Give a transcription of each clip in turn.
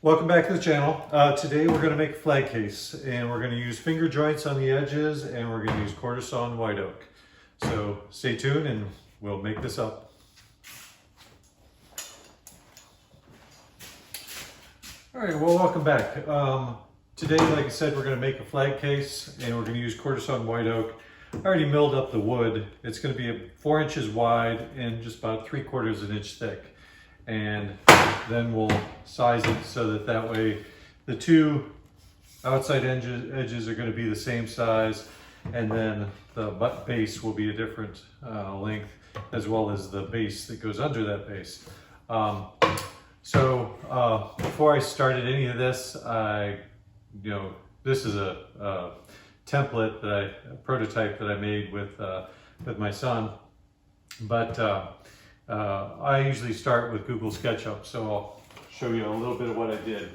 Welcome back to the channel. Today we're going to make a flag case, and we're going to use finger joints on the edges, and we're going to use quarter sawn white oak. So stay tuned and we'll make this up. Alright, well, welcome back. Today, like I said, we're going to make a flag case, and we're going to use quarter sawn white oak. I already milled up the wood. It's going to be 4 inches wide and just about 3/4 inch thick. And then we'll size it so that way the two outside edges are going to be the same size, and then the butt base will be a different length, as well as the base that goes under that base. Before I started any of this, this is a template a prototype that I made with my son, but I usually start with Google SketchUp, so I'll show you a little bit of what I did.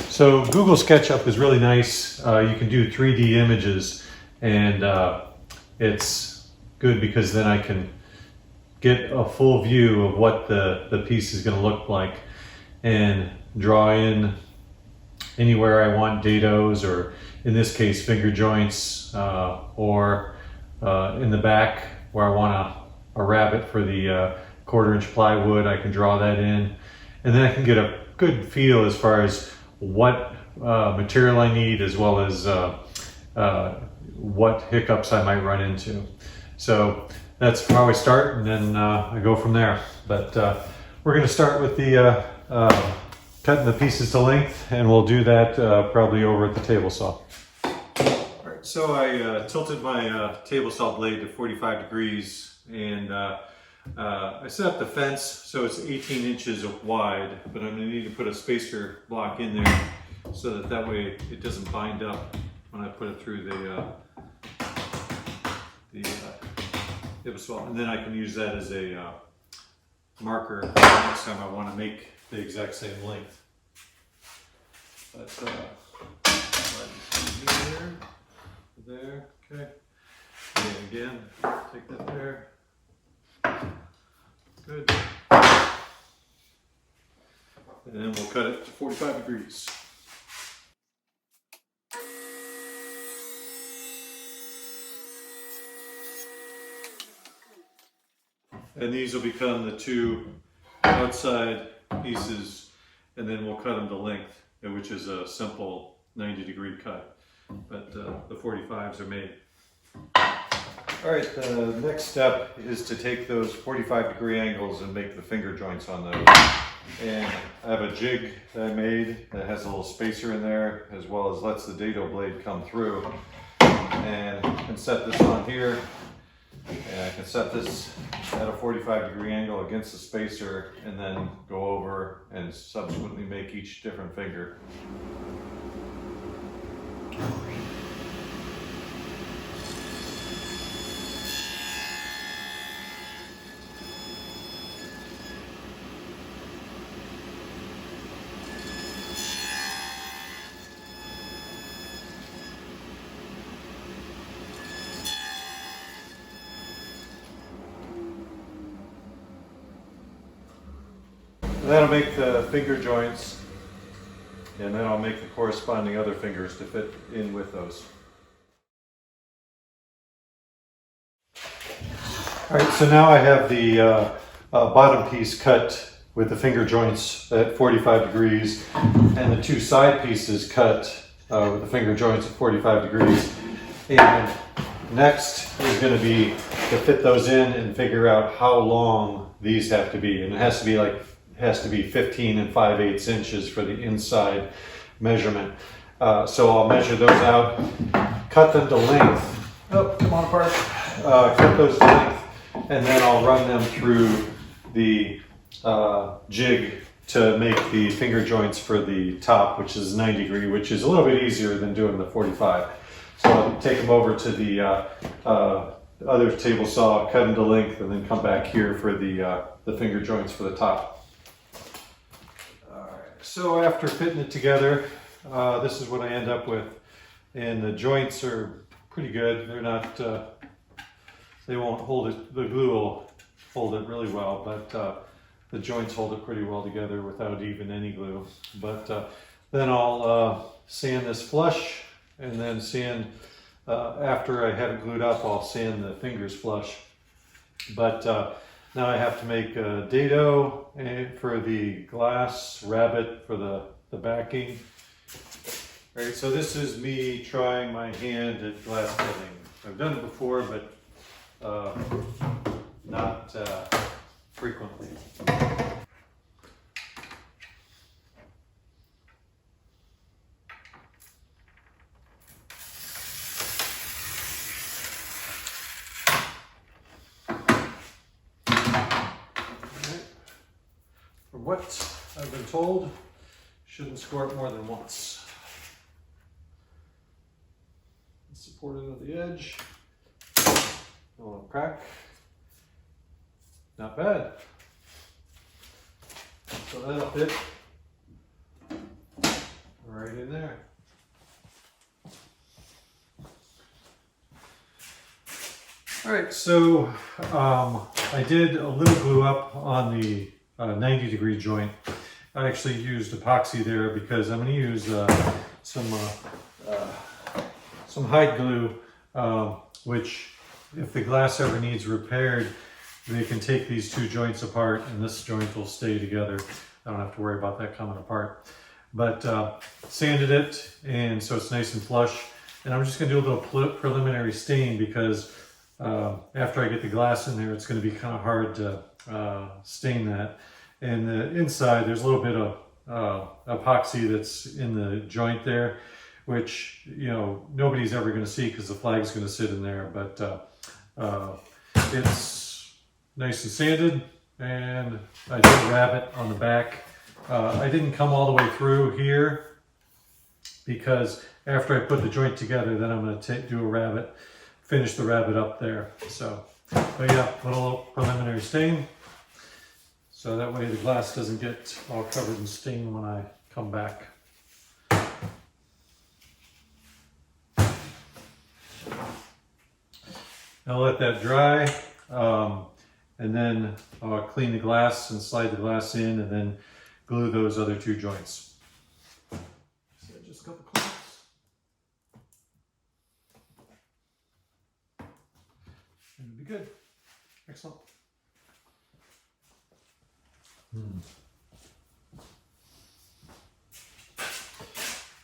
So Google SketchUp is really nice. You can do 3D images, and it's good because then I can get a full view of what the piece is going to look like and draw in anywhere I want dados, or in this case finger joints, or in the back where I want a rabbet for the 1/4 inch plywood, I can draw that in, and then I can get a good feel as far as what material I need, as well as what hiccups I might run into. So that's how I start, and then I go from there. But we're going to start with the cutting the pieces to length, and we'll do that probably over at the table saw. All right, so I tilted my table saw blade to 45 degrees, and I set up the fence so it's 18 inches wide, but I'm going to need to put a spacer block in there so that way it doesn't bind up when I put it through the and then I can use that as a marker next time I want to make the exact same length. But here, there, okay. And again, take that there. Good. And then we'll cut it to 45 degrees. And these will become the two outside pieces, and then we'll cut them to length, which is a simple 90-degree cut, but the 45s are made. All right, the next step is to take those 45-degree angles and make the finger joints on those. And I have a jig that I made that has a little spacer in there, as well as lets the dado blade come through. And I can set this on here. And I can set this at a 45-degree angle against the spacer, and then go over and subsequently make each different finger. And that'll make the finger joints, and then I'll make the corresponding other fingers to fit in with those. All right, so now I have the bottom piece cut with the finger joints at 45 degrees, and the two side pieces cut with the finger joints at 45 degrees. And next is going to be to fit those in and figure out how long these have to be, and it has to be 15 5/8 inches for the inside measurement. So I'll measure those out, cut them to length. Oh, come on apart. Cut those to length, and then I'll run them through the jig to make the finger joints for the top, which is 90 degree, which is a little bit easier than doing the 45. So I'll take them over to the other table saw, cut them to length, and then come back here for the finger joints for the top. So after fitting it together, this is what I end up with. And the joints are pretty good. They're not, they won't hold it, the glue will hold it really well, but the joints hold it pretty well together without even any glue. But then I'll sand this flush, and then sand, after I have it glued up, I'll sand the fingers flush. But now I have to make a dado for the glass rabbet for the backing. All right, so this is me trying my hand at glass cutting. I've done it before, but not frequently. From what I've been told, shouldn't score it more than once. Support it on the edge. A little crack. Not bad. So that'll fit right in there. All right, so I did a little glue up on the 90-degree joint. I actually used epoxy there because I'm going to use some hide glue, which if the glass ever needs repaired, they can take these two joints apart and this joint will stay together. I don't have to worry about that coming apart. But sanded it, and so it's nice and flush. And I'm just going to do a little preliminary stain because after I get the glass in there, it's going to be kind of hard to stain that. And the inside, there's a little bit of epoxy that's in the joint there, which, you know, nobody's ever going to see because the flag's going to sit in there. But it's nice and sanded, and I did a rabbet on the back. I didn't come all the way through here because after I put the joint together, then I'm going to do a rabbet, finish the rabbet up there. So, but yeah, a little preliminary stain. So that way the glass doesn't get all covered in stain when I come back. I'll let that dry, and then I'll clean the glass and slide the glass in, and then glue those other two joints. So I just got the clamps. It'll be good. Excellent.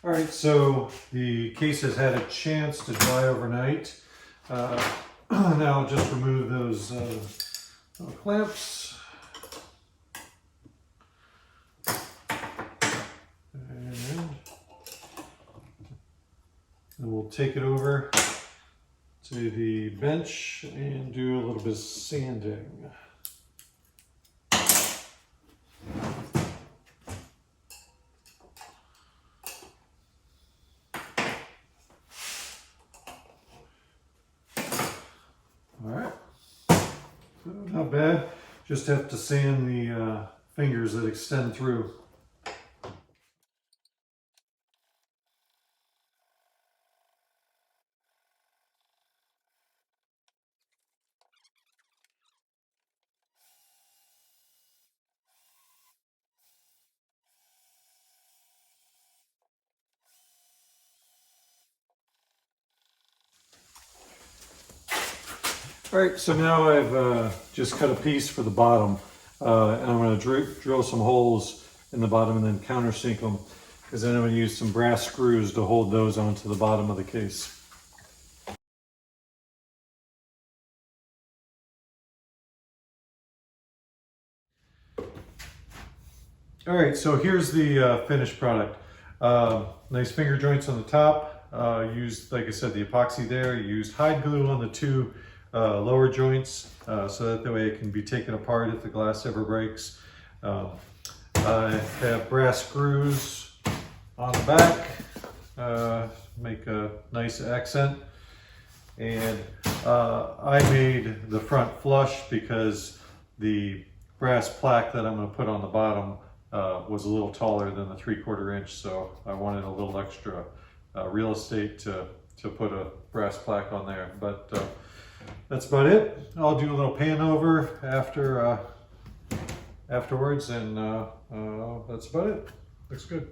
All right, so the case has had a chance to dry overnight. Now I'll just remove those little clamps. And we'll take it over to the bench and do a little bit of sanding. Not bad. Just have to sand the fingers that extend through. All right, so now I've just cut a piece for the bottom, and I'm going to drill some holes in the bottom and then countersink them, because then I'm going to use some brass screws to hold those onto the bottom of the case. All right, so here's the finished product. Nice finger joints on the top. Used, like I said, the epoxy there. Used hide glue on the two lower joints, so that the way it can be taken apart if the glass ever breaks. I have brass screws on the back, make a nice accent. And I made the front flush because the brass plaque that I'm going to put on the bottom was a little taller than the 3/4 inch, so I wanted a little extra real estate to put a brass plaque on there. But that's about it. I'll do a little pan over afterwards, and that's about it. Looks good.